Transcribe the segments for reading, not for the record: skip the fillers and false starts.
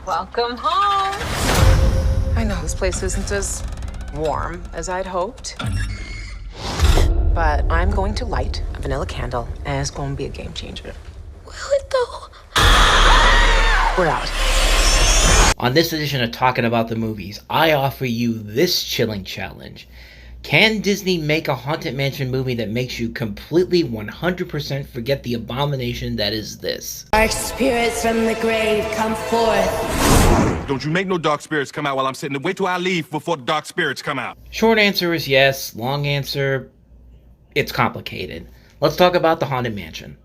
Welcome home. I know this place isn't as warm as I'd hoped, but I'm going to light a vanilla candle, and it's going to be a game changer. Will it though? We're out. On this edition of Talking About the Movies, I offer you this chilling challenge. Can Disney make a Haunted Mansion movie that makes you completely 100% forget the abomination that is this? Dark spirits from the grave, come forth. Don't you make no dark spirits come out while I'm sitting there. Wait till I leave before the dark spirits come out. Short answer is yes. Long answer, it's complicated. Let's talk about the Haunted Mansion.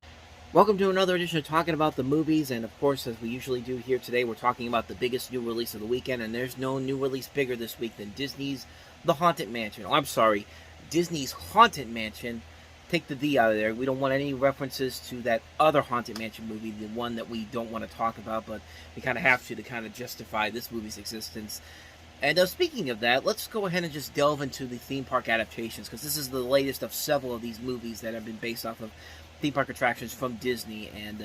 Welcome to another edition of Talking About the Movies, and of course, as we usually do here today, we're talking about the biggest new release of the weekend, and there's no new release bigger this week than Disney's The Haunted Mansion. Oh, I'm sorry, Disney's Haunted Mansion. Take the D out of there. We don't want any references to that other Haunted Mansion movie, the one that we don't want to talk about, but we kind of have to kind of justify this movie's existence. And speaking of that, let's go ahead and just delve into the theme park adaptations, because this is the latest of several of these movies that have been based off of theme park attractions from Disney. And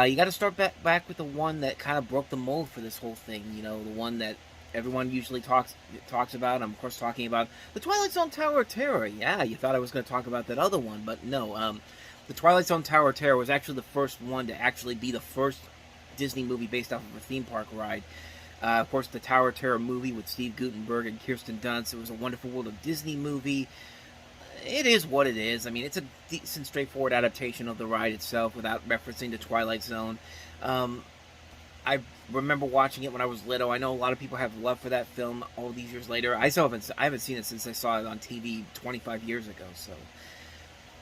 you got to start back with the one that kind of broke the mold for this whole thing. You know, the one that everyone usually talks about. I'm of course talking about the Twilight Zone Tower of Terror. Yeah, you thought I was going to talk about that other one, but no. The Twilight Zone Tower of Terror was actually the first one to actually be the first Disney movie based off of a theme park ride. Of course, the Tower of Terror movie with Steve Guttenberg and Kirsten Dunst. It was a Wonderful World of Disney movie. It is what it is. I mean, it's a decent, straightforward adaptation of the ride itself without referencing the Twilight Zone. I remember watching it when I was little. I know a lot of people have love for that film all these years later. I haven't seen it since I saw it on TV 25 years ago.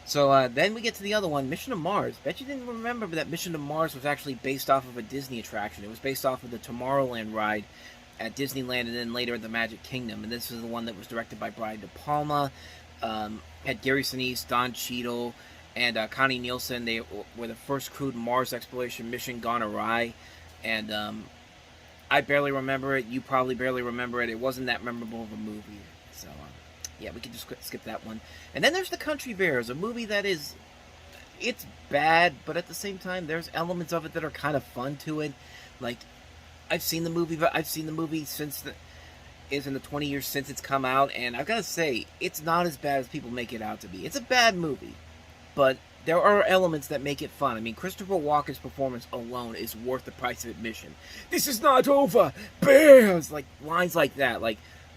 So then we get to the other one, Mission to Mars. Bet you didn't remember that Mission to Mars was actually based off of a Disney attraction. It was based off of the Tomorrowland ride at Disneyland and then later at the Magic Kingdom. And this is the one that was directed by Brian De Palma. Had Gary Sinise, Don Cheadle, and Connie Nielsen. They were the first crewed Mars exploration mission gone awry. And I barely remember it. You probably barely remember it. It wasn't that memorable of a movie. So, yeah, we can just skip that one. And then there's The Country Bears, a movie that is... It's bad, but at the same time, there's elements of it that are kind of fun to it. Like, I've seen the movie since is in the 20 years since it's come out, and I've got to say, it's not as bad as people make it out to be. It's a bad movie, but there are elements that make it fun. I mean, Christopher Walken's performance alone is worth the price of admission. This is not over, bears! Like, lines like that,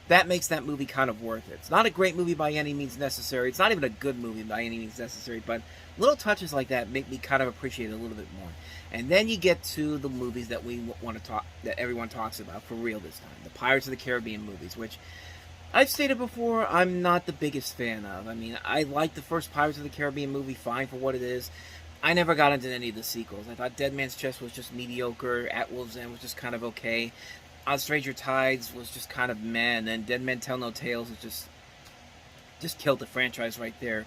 that makes that movie kind of worth it. It's not a great movie by any means necessary. It's not even a good movie by any means necessary, but little touches like that make me kind of appreciate it a little bit more. And then you get to the movies that we want to talk, that everyone talks about for real this time. The Pirates of the Caribbean movies, which I've stated before, I'm not the biggest fan of. I mean, I like the first Pirates of the Caribbean movie fine for what it is. I never got into any of the sequels. I thought Dead Man's Chest was just mediocre. At Wolf's End was just kind of okay. On Stranger Tides was just kind of meh. And then Dead Men Tell No Tales was just killed the franchise right there.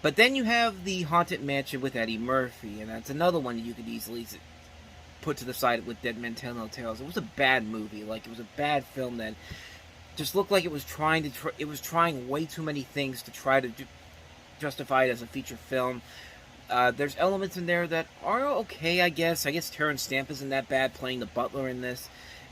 But then you have the Haunted Mansion with Eddie Murphy, and that's another one that you could easily put to the side with Dead Men Tell No Tales. It was a bad movie. It was a bad film that just looked like it was trying way too many things to try to justify it as a feature film. There's elements in there that are okay, I guess. I guess Terrence Stamp isn't that bad playing the butler in this.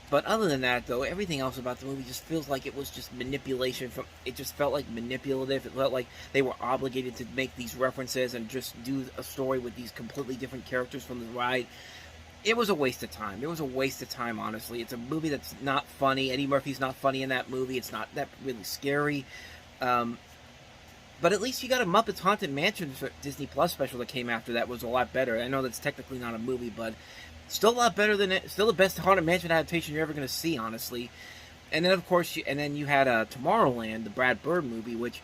But other than that, though, everything else about the movie just feels like it was just manipulation. It just felt like manipulative. It felt like they were obligated to make these references and just do a story with these completely different characters from the ride. It was a waste of time. It was a waste of time, honestly. It's a movie that's not funny. Eddie Murphy's not funny in that movie. It's not that really scary. But at least you got a Muppets Haunted Mansion Disney Plus special that came after that was a lot better. I know that's technically not a movie, but still a lot better than it. Still the best Haunted Mansion adaptation you're ever going to see, honestly. And then, of course, you had Tomorrowland, the Brad Bird movie, which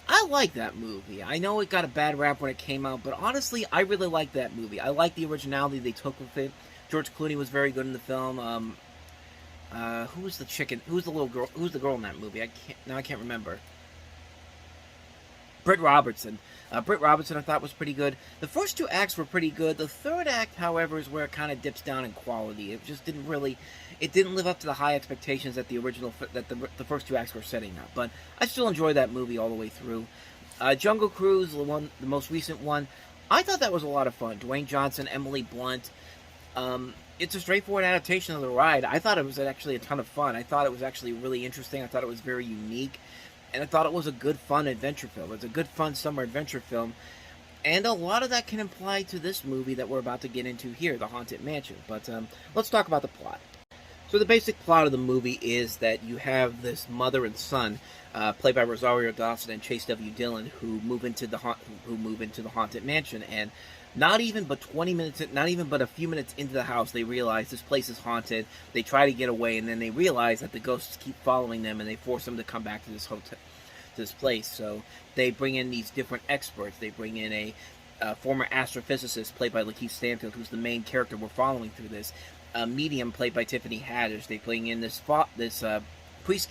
I like that movie. I know it got a bad rap when it came out, but honestly, I really like that movie. I like the originality they took with it. George Clooney was very good in the film. Who was the chicken? Who's the little girl? Who's the girl in that movie? I can't remember. Britt Robertson. Britt Robertson I thought was pretty good. The first two acts were pretty good. The third act, however, is where it kind of dips down in quality. It just didn't live up to the high expectations that the first two acts were setting up. But I still enjoy that movie all the way through. Jungle Cruise, the most recent one, I thought that was a lot of fun. Dwayne Johnson, Emily Blunt. It's a straightforward adaptation of the ride. I thought it was actually a ton of fun. I thought it was actually really interesting. I thought it was very unique. And I thought it was a good, fun adventure film. It's a good, fun summer adventure film. And a lot of that can apply to this movie that we're about to get into here, The Haunted Mansion. But let's talk about the plot. So the basic plot of the movie is that you have this mother and son, played by Rosario Dawson and Chase W. Dillon, who move into the Haunted Mansion, and not even but a few minutes into the house, they realize this place is haunted. They try to get away, and then they realize that the ghosts keep following them, and they force them to come back to this this place. So they bring in these different experts. They bring in a former astrophysicist played by Lakeith Stanfield, who's the main character we're following through this. A medium played by Tiffany Haddish. They bring in this priest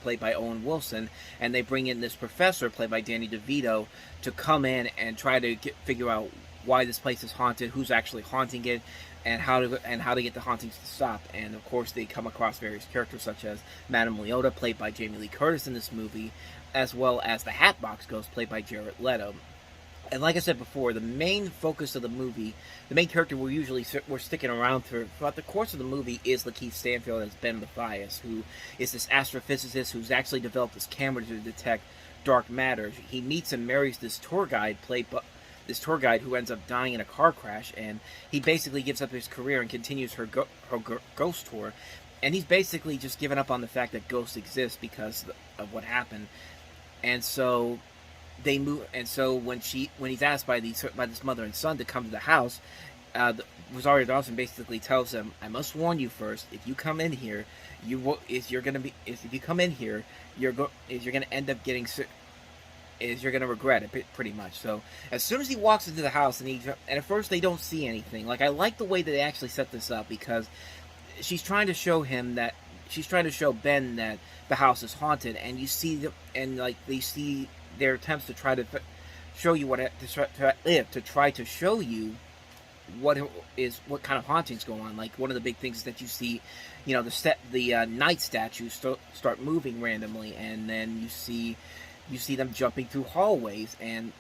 played by Owen Wilson, and they bring in this professor played by Danny DeVito to come in and try to figure out why this place is haunted, who's actually haunting it, and how to get the hauntings to stop. And of course, they come across various characters such as Madame Leota, played by Jamie Lee Curtis in this movie, as well as the Hatbox Ghost, played by Jared Leto. And like I said before, the main focus of the movie, the main character we're sticking around throughout the course of the movie is Lakeith Stanfield as Ben Mathias, who is this astrophysicist who's actually developed this camera to detect dark matter. He meets and marries this tour guide who ends up dying in a car crash, and he basically gives up his career and continues her ghost tour. And he's basically just given up on the fact that ghosts exist because of what happened. And so they move, and so when he's asked by this mother and son to come to the house, Rosario Dawson basically tells him, "I must warn you first. If you come in here, you're gonna end up getting sick. You're gonna regret it pretty much." So as soon as he walks into the house, and at first they don't see anything. Like, I like the way that they actually set this up, because she's trying to show Ben that the house is haunted, and you see they see their attempts to try to show you to try to show you what kind of hauntings go on. Like, one of the big things is that you see, the night statues start moving randomly, and then you see them jumping through hallways, and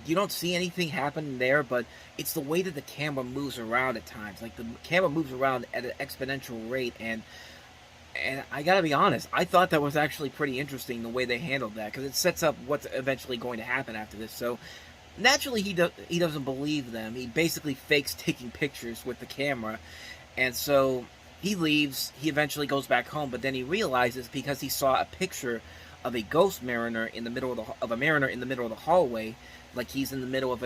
you don't see anything happen there, but it's the way that the camera moves around at times. Like, the camera moves around at an exponential rate, and I gotta be honest, I thought that was actually pretty interesting, the way they handled that, because it sets up what's eventually going to happen after this. So naturally, he doesn't believe them. He basically fakes taking pictures with the camera, and so he leaves. He eventually goes back home, but then he realizes, because he saw a picture of a ghost mariner in the middle of the hallway, like he's in the middle of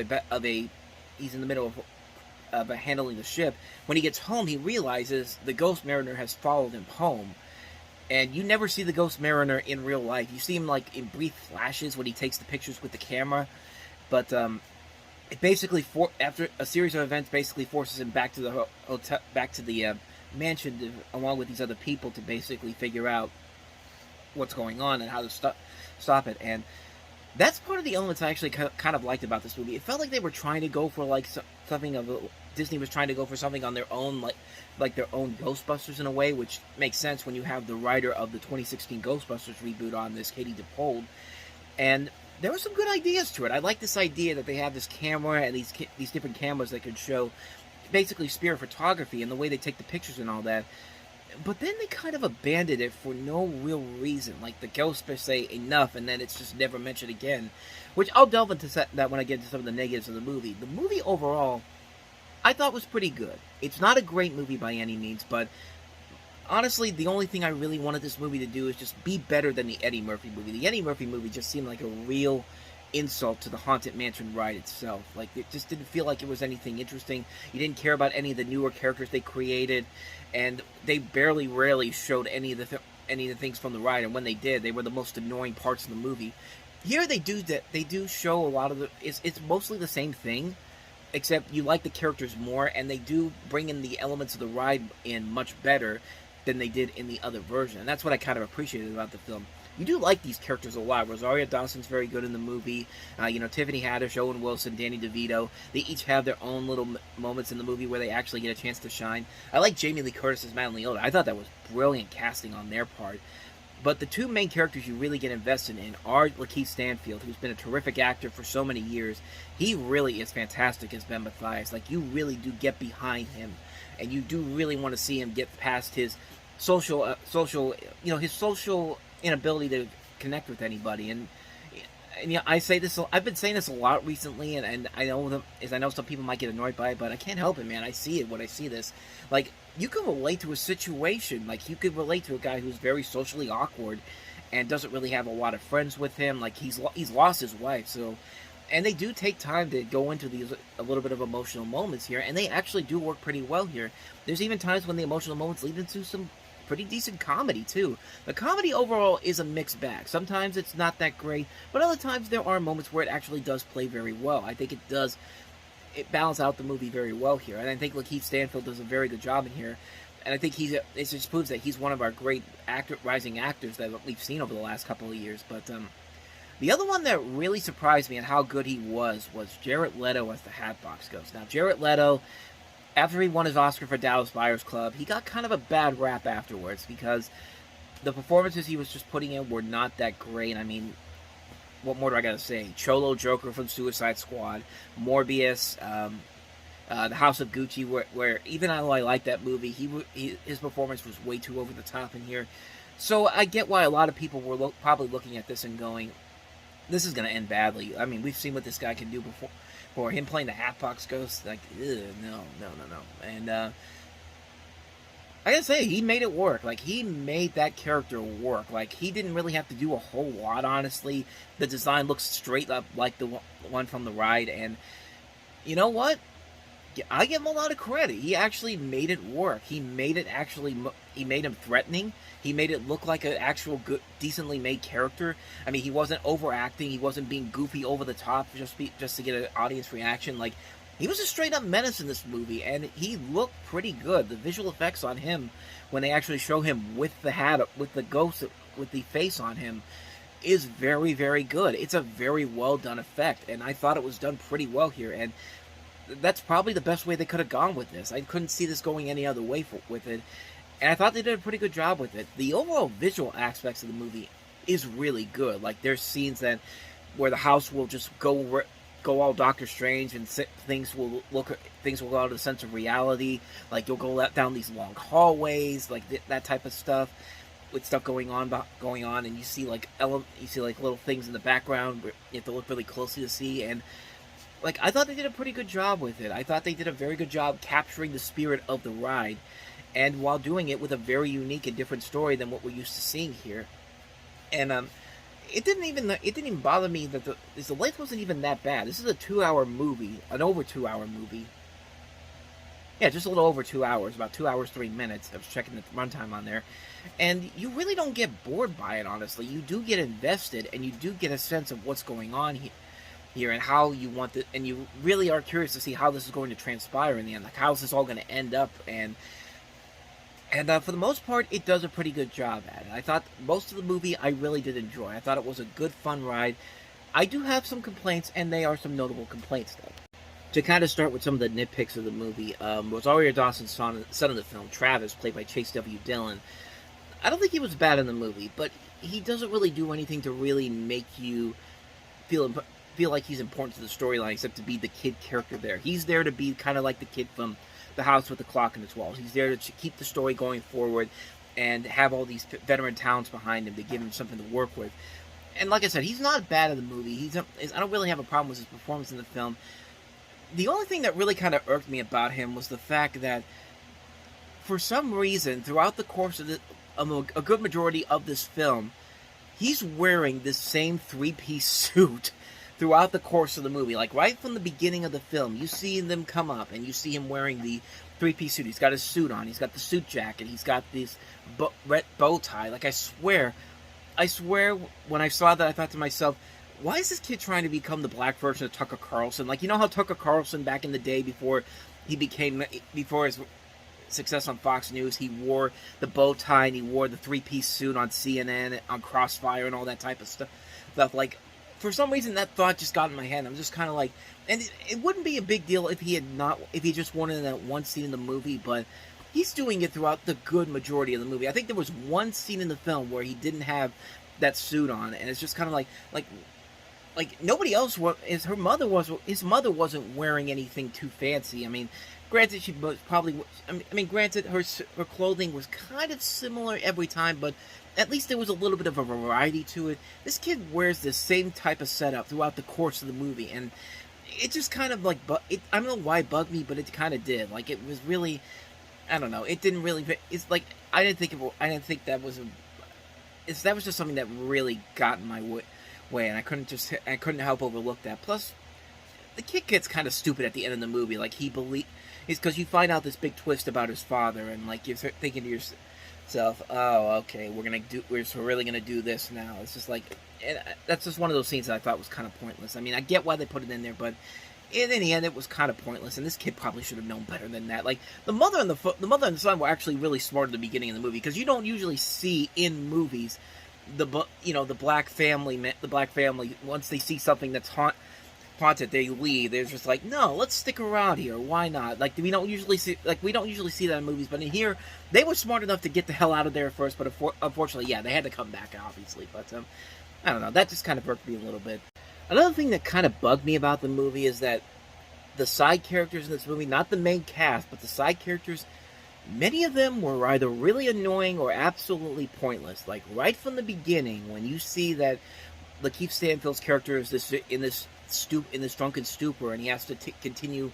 handling the ship. When he gets home, he realizes the ghost mariner has followed him home. And you never see the ghost mariner in real life. You see him like in brief flashes when he takes the pictures with the camera, but it basically after a series of events basically forces him back to the hotel, back to the mansion, along with these other people, to basically figure out what's going on and how to stop it. And that's part of the elements I actually kind of liked about this movie. It felt like they were trying to go for Disney was trying to go for something on their own, like their own Ghostbusters in a way, which makes sense when you have the writer of the 2016 Ghostbusters reboot on this, Katie DePold. And there were some good ideas to it. I like this idea that they have this camera and these different cameras that could show basically spirit photography and the way they take the pictures and all that. But then they kind of abandoned it for no real reason. Like, the Ghostbusters say enough, and then it's just never mentioned again. Which I'll delve into that when I get into some of the negatives of the movie. The movie overall, I thought was pretty good. It's not a great movie by any means, but honestly, the only thing I really wanted this movie to do is just be better than the Eddie Murphy movie. The Eddie Murphy movie just seemed like a real insult to the Haunted Mansion ride itself. Like, it just didn't feel like it was anything interesting. You didn't care about any of the newer characters they created, and they rarely showed any of the things from the ride, and when they did, they were the most annoying parts of the movie. Here they do show a lot of it's mostly the same thing, except you like the characters more, and they do bring in the elements of the ride in much better than they did in the other version. And that's what I kind of appreciated about the film. You do like these characters a lot. Rosario Dawson's very good in the movie. Tiffany Haddish, Owen Wilson, Danny DeVito. They each have their own little moments in the movie where they actually get a chance to shine. I like Jamie Lee Curtis as Madame Leota. I thought that was brilliant casting on their part. But the two main characters you really get invested in are Lakeith Stanfield, who's been a terrific actor for so many years. He really is fantastic as Ben Mathias. Like, you really do get behind him, and you do really want to see him get past his his social inability to connect with anybody. And yeah, I say this. I've been saying this a lot recently, and I know some people might get annoyed by it, but I can't help it, man. I see it when I see this. Like, you can relate to a situation. Like, you could relate to a guy who's very socially awkward and doesn't really have a lot of friends with him. Like, he's lost his wife, so. And they do take time to go into these a little bit of emotional moments here, and they actually do work pretty well here. There's even times when the emotional moments lead into some pretty decent comedy, too. The comedy overall is a mixed bag. Sometimes it's not that great, but other times there are moments where it actually does play very well. I think it balances out the movie very well here, and I think Lakeith Stanfield does a very good job in here. And I think it just proves that he's one of our great rising actors that we've seen over the last couple of years. But the other one that really surprised me and how good he was Jared Leto as the Hatbox Ghost. Now, Jared Leto, after he won his Oscar for Dallas Buyers Club, he got kind of a bad rap afterwards because the performances he was just putting in were not that great. I mean, what more do I gotta say? Cholo Joker from Suicide Squad, Morbius, The House of Gucci, where even though I like that movie, his performance was way too over the top in here. So I get why a lot of people were probably looking at this and going, this is going to end badly. I mean, we've seen what this guy can do before. For him playing the Hatbox Ghost, like, no. And I gotta say, he made it work. Like, he made that character work. Like, he didn't really have to do a whole lot, honestly. The design looks straight up like the one from the ride, and you know what? I give him a lot of credit. He actually made it work. He made him threatening. He made it look like an actual good, decently made character. I mean, he wasn't overacting. He wasn't being goofy over the top just to get an audience reaction. Like, he was a straight up menace in this movie, and he looked pretty good. The visual effects on him, when they actually show him with the hat, with the ghost, with the face on him, is very, very good. It's a very well done effect, and I thought it was done pretty well here. And that's probably the best way they could have gone with this. I couldn't see this going any other way with it. And I thought they did a pretty good job with it. The overall visual aspects of the movie is really good. Like, there's scenes where the house will just go all Doctor Strange, and things will go out of the sense of reality. Like, you'll go down these long hallways, like that type of stuff, with stuff going on, and you see like little things in the background where you have to look really closely to see. And like, I thought they did a pretty good job with it. I thought they did a very good job capturing the spirit of the ride, and while doing it with a very unique and different story than what we're used to seeing here. And it didn't even bother me that the length wasn't even that bad. This is a 2-hour movie, an over 2-hour movie. Yeah, just a little over 2 hours, about 2 hours 3 minutes. I was checking the runtime on there, and you really don't get bored by it. Honestly, you do get invested, and you do get a sense of what's going on here and how you want it, and you really are curious to see how this is going to transpire in the end. Like, how is this all going to end up? And for the most part, it does a pretty good job at it. I thought most of the movie I really did enjoy. I thought it was a good, fun ride. I do have some complaints, and they are some notable complaints, though. To kind of start with some of the nitpicks of the movie, Rosario Dawson's son of the film, Travis, played by Chase W. Dillon. I don't think he was bad in the movie, but he doesn't really do anything to really make you feel like he's important to the storyline, except to be the kid character there. He's there to be kind of like the kid from The House with the Clock in its Walls. He's there to keep the story going forward and have all these veteran talents behind him to give him something to work with. And like I said, he's not bad in the movie. I don't really have a problem with his performance in the film. The only thing that really kind of irked me about him was the fact that, for some reason, throughout the course of a good majority of this film, he's wearing this same three-piece suit throughout the course of the movie. Like, right from the beginning of the film, you see them come up, and you see him wearing the three-piece suit. He's got his suit on, he's got the suit jacket, he's got this red bow tie. Like, I swear, when I saw that, I thought to myself, why is this kid trying to become the black version of Tucker Carlson? Like, you know how Tucker Carlson, back in the day, before his success on Fox News, he wore the bow tie, and he wore the three-piece suit on CNN, on Crossfire, and all that type of stuff. Like, for some reason, that thought just got in my head. I'm just kind of like, and it wouldn't be a big deal if he just wanted that one scene in the movie, but he's doing it throughout the good majority of the movie. I think there was one scene in the film where he didn't have that suit on, and it's just kind of like nobody else was. His mother wasn't wearing anything too fancy. I mean, granted, she was probably. I mean, granted, her clothing was kind of similar every time, but at least there was a little bit of a variety to it. This kid wears the same type of setup throughout the course of the movie, and it just kind of like, I don't know why it bugged me, but it kind of did. Like, it was really, I don't know, it didn't really. It's like I didn't think that was that was just something that really got in my way, and I couldn't help overlook that. Plus, the kid gets kind of stupid at the end of the movie. Like, it's because you find out this big twist about his father, and like you're thinking to yourself, oh, okay, we're really gonna do this now. It's just like, and that's just one of those scenes that I thought was kind of pointless. I mean, I get why they put it in there, but in the end, it was kind of pointless, and this kid probably should have known better than that. Like, the mother and the son were actually really smart at the beginning of the movie, because you don't usually see in movies the black family, once they see something that's haunted, they leave. They're just like, no, let's stick around here. Why not? Like, we don't usually see that in movies, but in here, they were smart enough to get the hell out of there first. But unfortunately, yeah, they had to come back, obviously. But I don't know. That just kind of irked me a little bit. Another thing that kind of bugged me about the movie is that the side characters in this movie, not the main cast, but the side characters, many of them were either really annoying or absolutely pointless. Like, right from the beginning, when you see that Lakeith Stanfield's character is in this drunken stupor, and he has to continue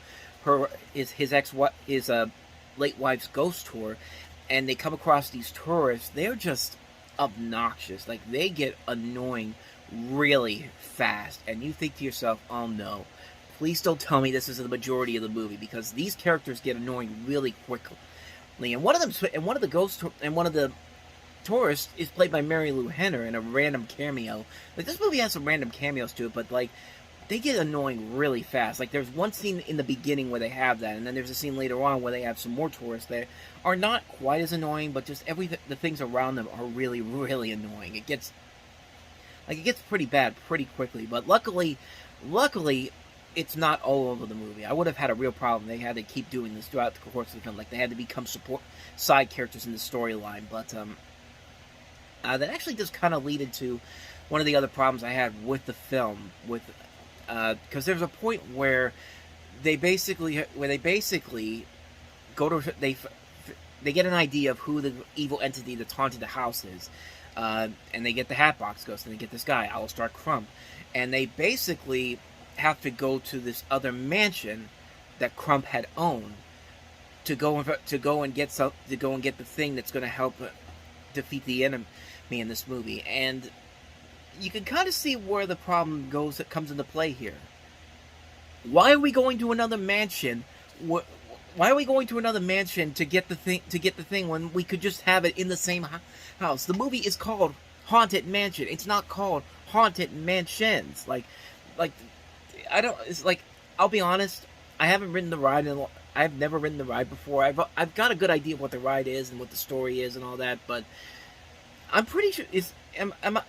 his late wife's ghost tour, and they come across these tourists, they're just obnoxious. Like, they get annoying really fast, and you think to yourself, oh no, please don't tell me this is the majority of the movie, because these characters get annoying really quickly. And one of the tourists is played by Mary Lou Henner in a random cameo. Like, this movie has some random cameos to it, but like, they get annoying really fast. Like, there's one scene in the beginning where they have that, and then there's a scene later on where they have some more tourists that are not quite as annoying, but just the things around them are really, really annoying. It gets pretty bad pretty quickly, but luckily, it's not all over the movie. I would have had a real problem. They had to keep doing this throughout the course of the film. Like, they had to become support side characters in the storyline, but that actually does kind of lead into one of the other problems I had with the film, because there's a point where they basically they get an idea of who the evil entity that's haunted the house is, and they get the Hatbox Ghost, and they get this guy Alistair Crump, and they basically have to go to this other mansion that Crump had owned to go and get the thing that's going to help defeat the enemy in this movie. And you can kind of see where the problem comes into play here. Why are we going to another mansion? Why are we going to another mansion to get the thing when we could just have it in the same house? The movie is called Haunted Mansion. It's not called Haunted Mansions. Like I don't. It's like, I'll be honest. I haven't ridden the ride, and I've never ridden the ride before. I've got a good idea of what the ride is and what the story is and all that, but I'm pretty sure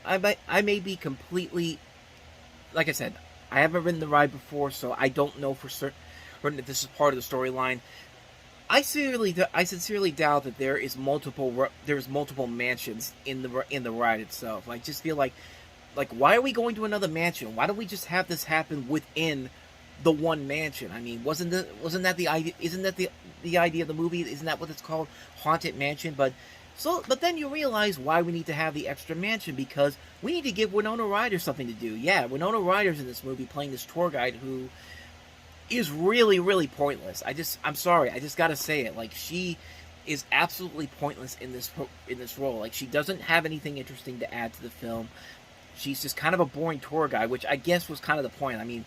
I may be completely. Like I said, I haven't ridden the ride before, so I don't know for certain if this is part of the storyline. I sincerely doubt that there's multiple mansions in the ride itself. I just feel like why are we going to another mansion? Why don't we just have this happen within the one mansion? I mean, wasn't that the idea? Isn't that the idea of the movie? Isn't that what it's called, Haunted Mansion? But then you realize why we need to have the extra mansion, because we need to give Winona Ryder something to do. Yeah, Winona Ryder's in this movie playing this tour guide who is really, really pointless. I'm sorry, I just gotta say it. Like, she is absolutely pointless in this role. Like, she doesn't have anything interesting to add to the film. She's just kind of a boring tour guide, which I guess was kind of the point. I mean,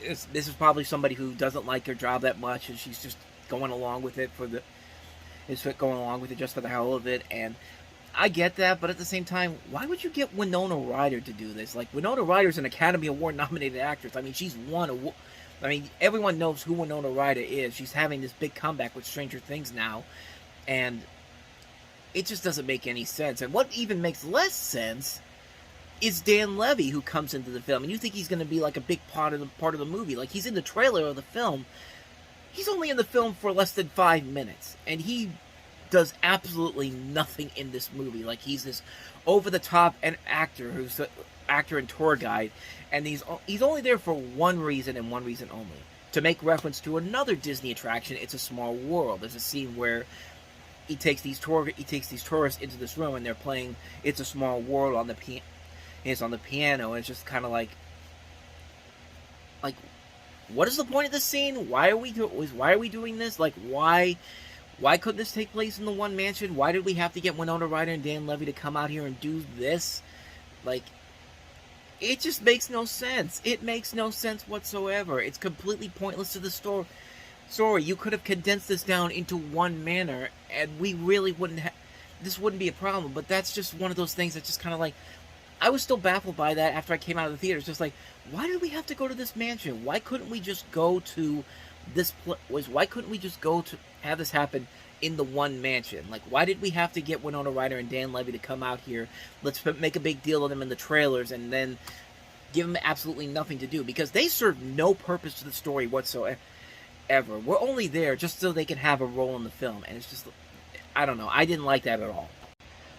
this is probably somebody who doesn't like her job that much, and she's just going along with it just for the hell of it. And I get that, but at the same time, why would you get Winona Ryder to do this? Like, Winona Ryder's an Academy Award nominated actress. I mean, she's won everyone knows who Winona Ryder is. She's having this big comeback with Stranger Things now, and it just doesn't make any sense. And what even makes less sense is Dan Levy, who comes into the film, and you think he's going to be like a big part of the movie. Like, he's in the trailer of the film. he's only in the film for less than 5 minutes, and he does absolutely nothing in this movie. Like, he's this over-the-top actor who's an actor and tour guide, and he's only there for one reason and one reason only: to make reference to another Disney attraction, It's a Small World. There's a scene where he takes these tourists into this room, and they're playing It's a Small World on the piano, and it's just kind of like, what is the point of this scene? Why are we doing this? Like, why couldn't this take place in the one mansion? Why did we have to get Winona Ryder and Dan Levy to come out here and do this? Like, it just makes no sense. It makes no sense whatsoever. It's completely pointless to the story. You could have condensed this down into one manner, and we really wouldn't have... This wouldn't be a problem, but that's just one of those things that's just kind of like... I was still baffled by that after I came out of the theater. It's just like, why did we have to go to this mansion? Why couldn't we just go to this place? Why couldn't we just go to have this happen in the one mansion? Like, why did we have to get Winona Ryder and Dan Levy to come out here? Let's make a big deal of them in the trailers and then give them absolutely nothing to do, because they serve no purpose to the story whatsoever. We're only there just so they can have a role in the film, and it's just, I don't know. I didn't like that at all.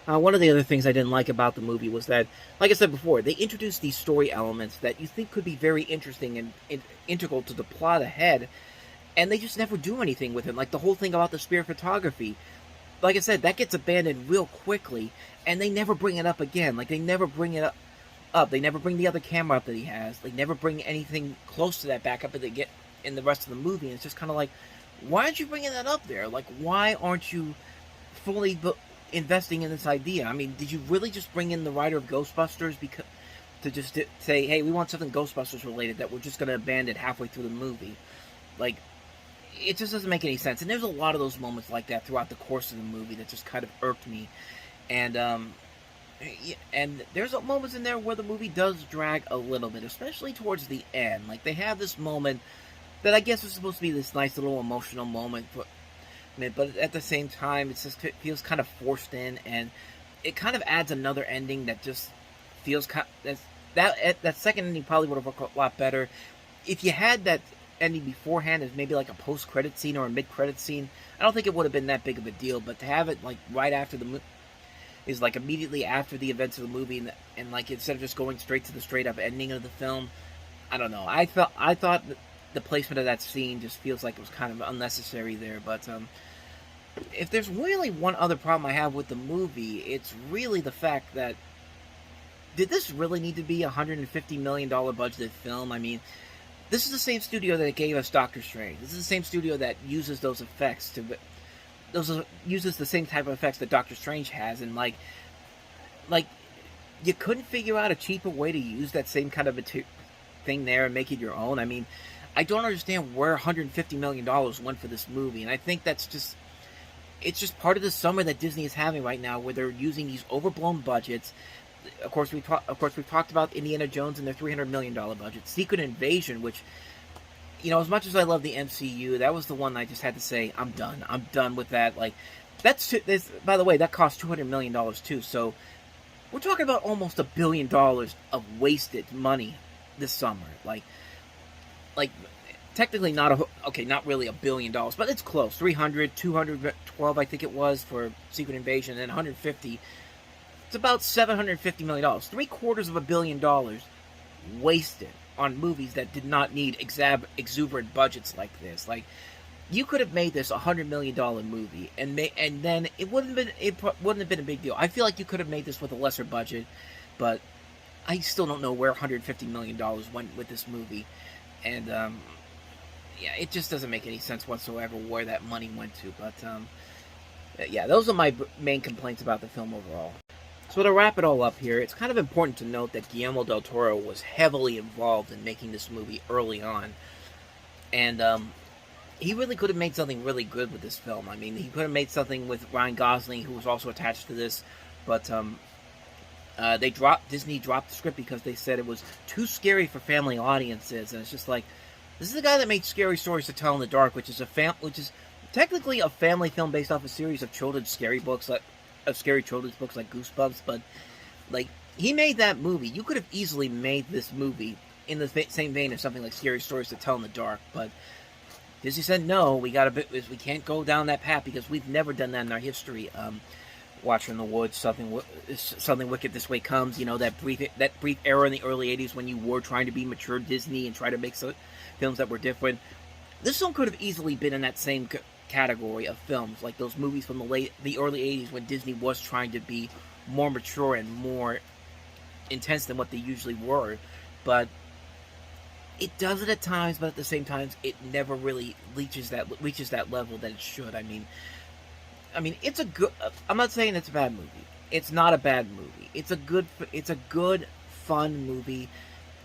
One of the other things I didn't like about the movie was that, like I said before, they introduced these story elements that you think could be very interesting and integral to the plot ahead, and they just never do anything with it. Like the whole thing about the spear photography. Like I said, that gets abandoned real quickly, and they never bring it up again. Like, they never bring it up. They never bring the other camera up that he has. They never bring anything close to that back up that they get in the rest of the movie. And it's just kind of like, why aren't you bringing that up there? Like, why aren't you fully investing in this idea? I mean, did you really just bring in the writer of Ghostbusters to say, hey, we want something Ghostbusters related that we're just going to abandon halfway through the movie? Like, it just doesn't make any sense. And there's a lot of those moments like that throughout the course of the movie that just kind of irked me. And there's moments in there where the movie does drag a little bit, especially towards the end. Like, they have this moment that I guess is supposed to be this nice little emotional moment, but at the same time, it feels kind of forced in, and it kind of adds another ending that just feels that second ending probably would have worked a lot better if you had that ending beforehand as maybe like a post-credit scene or a mid-credit scene. I don't think it would have been that big of a deal, but to have it like right after is like immediately after the events of the movie, and like instead of just going straight to the straight-up ending of the film, I don't know. I thought the placement of that scene just feels like it was kind of unnecessary there, but if there's really one other problem I have with the movie, it's really the fact that, did this really need to be a $150 million budgeted film? I mean, this is the same studio that gave us Doctor Strange. This is the same studio that uses those effects uses the same type of effects that Doctor Strange has, and like you couldn't figure out a cheaper way to use that same kind of thing there and make it your own. I mean, I don't understand where $150 million went for this movie, and I think it's just part of the summer that Disney is having right now, where they're using these overblown budgets. Of course, we've talked about Indiana Jones and their $300 million budget. Secret Invasion, which, you know, as much as I love the MCU, that was the one I just had to say, I'm done. I'm done with that. Like, by the way, that cost $200 million too. So we're talking about almost $1 billion of wasted money this summer. Like technically not really $1 billion, but it's close. 212, I think it was, for Secret Invasion, and then 150. It's about $750 million. $750 million wasted on movies that did not need exuberant budgets like this. Like, you could have made this $100 million movie, and then it wouldn't have been a big deal. I feel like you could have made this with a lesser budget, but I still don't know where $150 million went with this movie, and yeah, it just doesn't make any sense whatsoever where that money went to. But yeah, those are my main complaints about the film overall. So to wrap it all up here, it's kind of important to note that Guillermo del Toro was heavily involved in making this movie early on. And he really could have made something really good with this film. I mean, he could have made something with Ryan Gosling, who was also attached to this. But Disney dropped the script because they said it was too scary for family audiences. And it's just like, this is the guy that made Scary Stories to Tell in the Dark, which is technically a family film based off a series of children's scary books, scary children's books like Goosebumps, but like, he made that movie. You could have easily made this movie in the same vein as something like Scary Stories to Tell in the Dark, but Disney said, no, we can't go down that path because we've never done that in our history. Watcher in the Woods, something wicked this way comes. You know, that brief era in the early '80s when you were trying to be mature Disney and try to make some films that were different. This film could have easily been in that same category of films, like those movies from the early '80s when Disney was trying to be more mature and more intense than what they usually were. But it does it at times, but at the same time, it never really reaches that level that it should. I mean, it's a good. I'm not saying it's a bad movie. It's not a bad movie. It's a good, fun movie.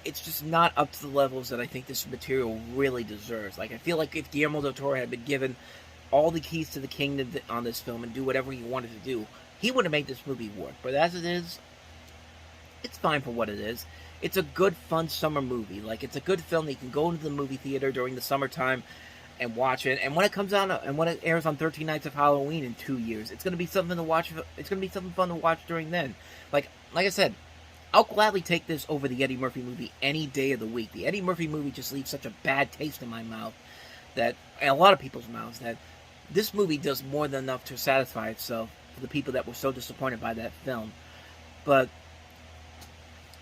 It's just not up to the levels that I think this material really deserves. Like, I feel like if Guillermo del Toro had been given all the keys to the kingdom on this film and do whatever he wanted to do, he would have made this movie work. But as it is, it's fine for what it is. It's a good, fun summer movie. Like, it's a good film that you can go into the movie theater during the summertime and watch it. And when it comes out, and when it airs on 13 Nights of Halloween in 2 years, it's going to be something to watch. It's going to be something fun to watch during then. Like I said, I'll gladly take this over the Eddie Murphy movie any day of the week. The Eddie Murphy movie just leaves such a bad taste in my mouth, and a lot of people's mouths, that this movie does more than enough to satisfy itself for the people that were so disappointed by that film. But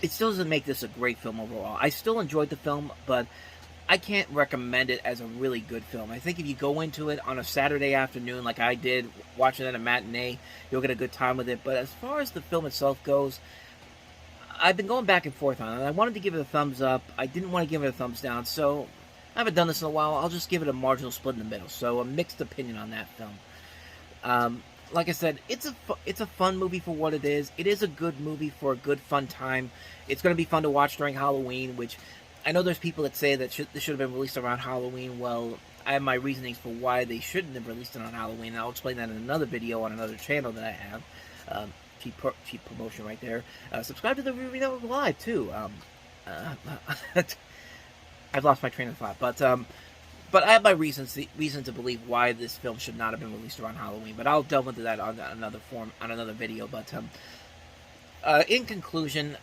it still doesn't make this a great film overall. I still enjoyed the film, but I can't recommend it as a really good film. I think if you go into it on a Saturday afternoon like I did, watching it at a matinee, you'll get a good time with it. But as far as the film itself goes, I've been going back and forth on it. I wanted to give it a thumbs up. I didn't want to give it a thumbs down, so I haven't done this in a while. I'll just give it a marginal split in the middle. So a mixed opinion on that film. Like I said, it's a fun movie for what it is. It is a good movie for a good, fun time. It's going to be fun to watch during Halloween, which I know there's people that say that this should have been released around Halloween. Well, I have my reasonings for why they shouldn't have released it on Halloween, and I'll explain that in another video on another channel that I have. Cheap promotion right there. Subscribe to the Review Network Live, too. I've lost my train of thought, but I have my reasons to believe why this film should not have been released around Halloween. But I'll delve into that on another video. But in conclusion,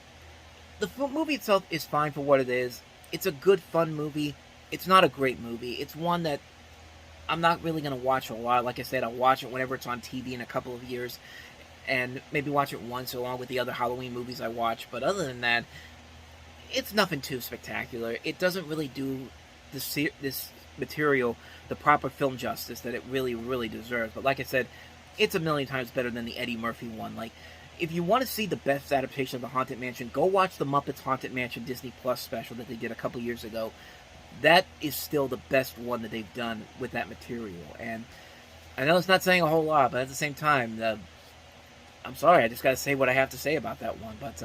the movie itself is fine for what it is. It's a good, fun movie. It's not a great movie. It's one that I'm not really going to watch a lot. Like I said, I'll watch it whenever it's on TV in a couple of years, and maybe watch it once along with the other Halloween movies I watch. But other than that, it's nothing too spectacular. It doesn't really do this material the proper film justice that it really, really deserves. But like I said, it's a million times better than the Eddie Murphy one. Like, if you want to see the best adaptation of the Haunted Mansion, go watch the Muppets Haunted Mansion Disney Plus special that they did a couple years ago. That is still the best one that they've done with that material. And I know it's not saying a whole lot, but at the same time, I'm sorry, I just got to say what I have to say about that one. But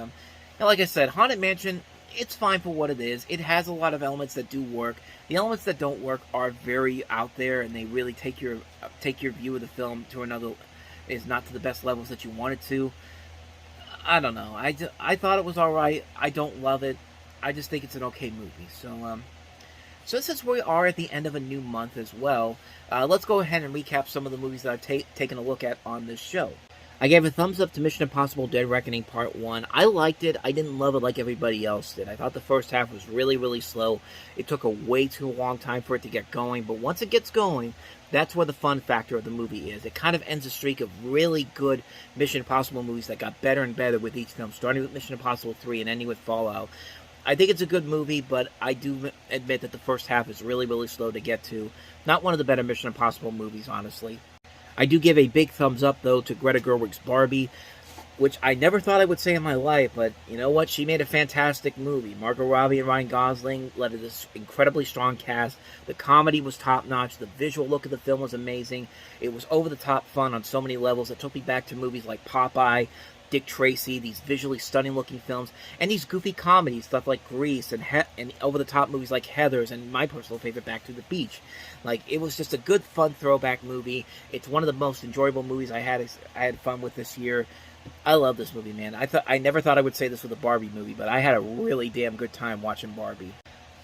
like I said, Haunted Mansion, it's fine for what it is. It has a lot of elements that do work. The elements that don't work are very out there, and they really take your view of the film to another, is not to the best levels that you want it to. I don't know. I thought it was all right. I don't love it. I just think it's an okay movie. So since we are at the end of a new month as well, let's go ahead and recap some of the movies that I've taken a look at on this show. I gave a thumbs up to Mission Impossible Dead Reckoning Part 1. I liked it. I didn't love it like everybody else did. I thought the first half was really, really slow. It took a way too long time for it to get going, but once it gets going, that's where the fun factor of the movie is. It kind of ends a streak of really good Mission Impossible movies that got better and better with each film, starting with Mission Impossible 3 and ending with Fallout. I think it's a good movie, but I do admit that the first half is really, really slow to get to. Not one of the better Mission Impossible movies, honestly. I do give a big thumbs up, though, to Greta Gerwig's Barbie, which I never thought I would say in my life, but you know what? She made a fantastic movie. Margot Robbie and Ryan Gosling led to this incredibly strong cast. The comedy was top-notch. The visual look of the film was amazing. It was over-the-top fun on so many levels. It took me back to movies like Popeye, Dick Tracy, these visually stunning-looking films, and these goofy comedies, stuff like Grease, and over-the-top movies like Heathers, and my personal favorite, Back to the Beach. Like, it was just a good, fun throwback movie. It's one of the most enjoyable movies I had fun with this year. I love this movie, man. I never thought I would say this with a Barbie movie, but I had a really damn good time watching Barbie.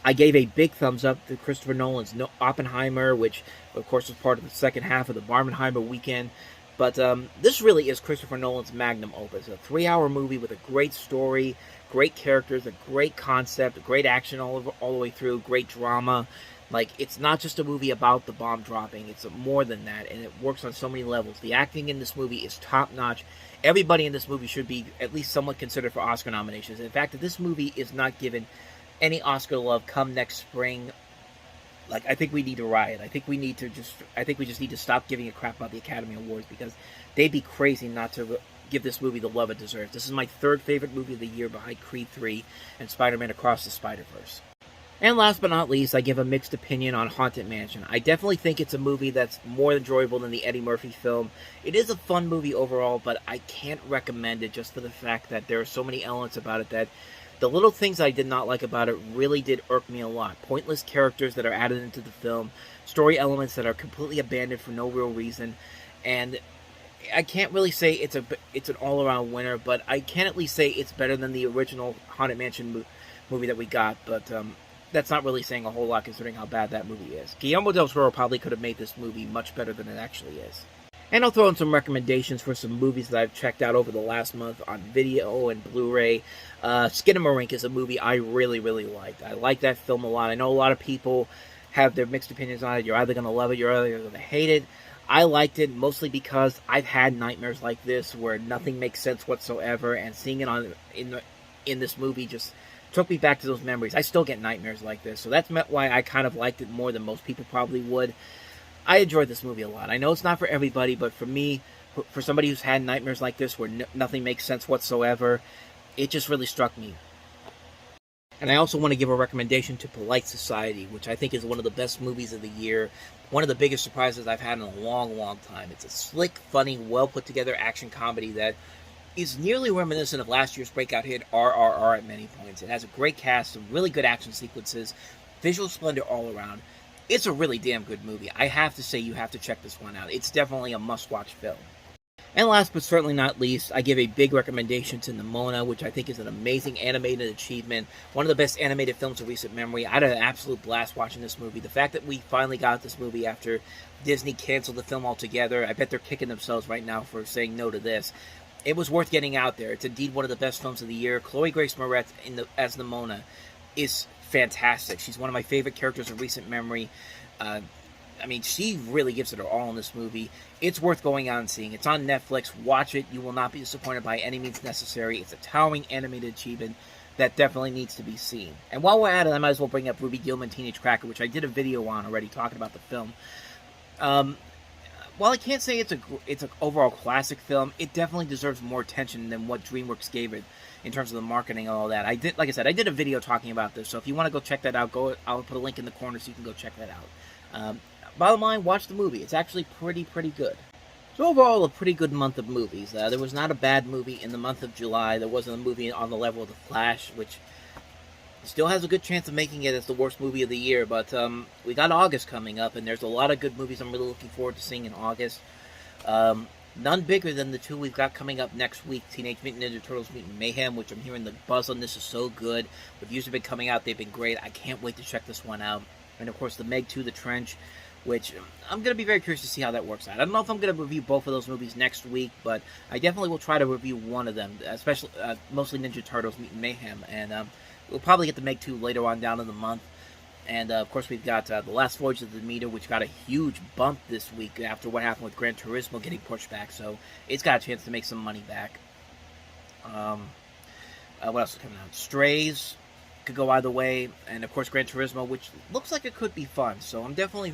I gave a big thumbs up to Christopher Nolan's Oppenheimer, which, of course, was part of the second half of the Barbenheimer weekend. But this really is Christopher Nolan's magnum opus. A 3-hour movie with a great story, great characters, a great concept, great action all the way through, great drama. Like, it's not just a movie about the bomb dropping. It's more than that, and it works on so many levels. The acting in this movie is top-notch. Everybody in this movie should be at least somewhat considered for Oscar nominations. In fact, if this movie is not given any Oscar love come next spring, like, I think we need to riot. I think we just need to stop giving a crap about the Academy Awards, because they'd be crazy not to give this movie the love it deserves. This is my third favorite movie of the year, behind Creed 3 and Spider-Man Across the Spider-Verse. And last but not least, I give a mixed opinion on Haunted Mansion. I definitely think it's a movie that's more enjoyable than the Eddie Murphy film. It is a fun movie overall, but I can't recommend it just for the fact that there are so many elements about it that the little things I did not like about it really did irk me a lot. Pointless characters that are added into the film, story elements that are completely abandoned for no real reason, and I can't really say it's an all-around winner, but I can at least say it's better than the original Haunted Mansion movie that we got, but that's not really saying a whole lot considering how bad that movie is. Guillermo del Toro probably could have made this movie much better than it actually is. And I'll throw in some recommendations for some movies that I've checked out over the last month on video and Blu-ray. Skinamarink is a movie I really, really liked. I like that film a lot. I know a lot of people have their mixed opinions on it. You're either going to love it, you're either going to hate it. I liked it mostly because I've had nightmares like this where nothing makes sense whatsoever, and seeing it in this movie just took me back to those memories. I still get nightmares like this, so that's why I kind of liked it more than most people probably would. I enjoyed this movie a lot. I know it's not for everybody, but for me, for somebody who's had nightmares like this where nothing makes sense whatsoever, it just really struck me. And I also want to give a recommendation to Polite Society, which I think is one of the best movies of the year. One of the biggest surprises I've had in a long, long time. It's a slick, funny, well-put-together action comedy that is nearly reminiscent of last year's breakout hit RRR at many points. It has a great cast, some really good action sequences, visual splendor all around. It's a really damn good movie. I have to say you have to check this one out. It's definitely a must-watch film. And last but certainly not least, I give a big recommendation to Nimona, which I think is an amazing animated achievement. One of the best animated films of recent memory. I had an absolute blast watching this movie. The fact that we finally got this movie after Disney canceled the film altogether, I bet they're kicking themselves right now for saying no to this. It was worth getting out there. It's indeed one of the best films of the year. Chloe Grace Moretz as Nimona is fantastic. She's one of my favorite characters of recent memory. I mean, she really gives it her all in this movie. It's worth going out and seeing. It's on Netflix. Watch it. You will not be disappointed by any means necessary. It's a towering animated achievement that definitely needs to be seen. And while we're at it, I might as well bring up Ruby Gillman Teenage Cracker, which I did a video on already talking about the film. While I can't say it's an overall classic film, it definitely deserves more attention than what DreamWorks gave it in terms of the marketing and all that. Like I said, I did a video talking about this, so if you want to go check that out, I'll put a link in the corner so you can go check that out. Bottom line, watch the movie. It's actually pretty good. So overall, a pretty good month of movies. There was not a bad movie in the month of July. There wasn't a movie on the level of The Flash, which still has a good chance of making it as the worst movie of the year. But we got August coming up, and there's a lot of good movies I'm really looking forward to seeing in August. None bigger than the two we've got coming up next week. Teenage Mutant Ninja Turtles Mutant Mayhem, which I'm hearing the buzz on this is so good. Reviews have been coming out. They've been great. I can't wait to check this one out. And, of course, the Meg 2, The Trench, which I'm going to be very curious to see how that works out. I don't know if I'm going to review both of those movies next week, but I definitely will try to review one of them, especially mostly Ninja Turtles Mutant Mayhem. And we'll probably get the Meg 2 later on down in the month. And, of course, we've got The Last Voyage of the Demeter, which got a huge bump this week after what happened with Gran Turismo getting pushed back. So it's got a chance to make some money back. What else is coming out? Strays could go either way. And, of course, Gran Turismo, which looks like it could be fun. So I'm definitely...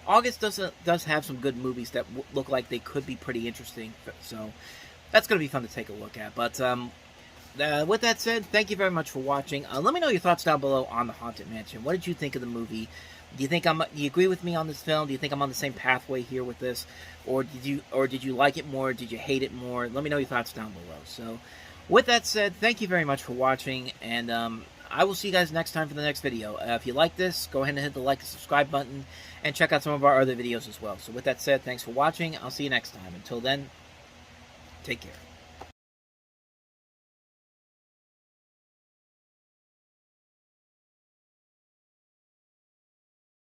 August does have some good movies that look like they could be pretty interesting. So that's going to be fun to take a look at. But... with that said, thank you very much for watching. Let me know your thoughts down below on The Haunted Mansion. What did you think of the movie? Do you agree with me on this film? Do you think I'm on the same pathway here with this? Or did you like it more? Did you hate it more? Let me know your thoughts down below. So, with that said, thank you very much for watching, and I will see you guys next time for the next video. If you like this, go ahead and hit the like and subscribe button, and check out some of our other videos as well. So with that said, thanks for watching. I'll see you next time. Until then, take care.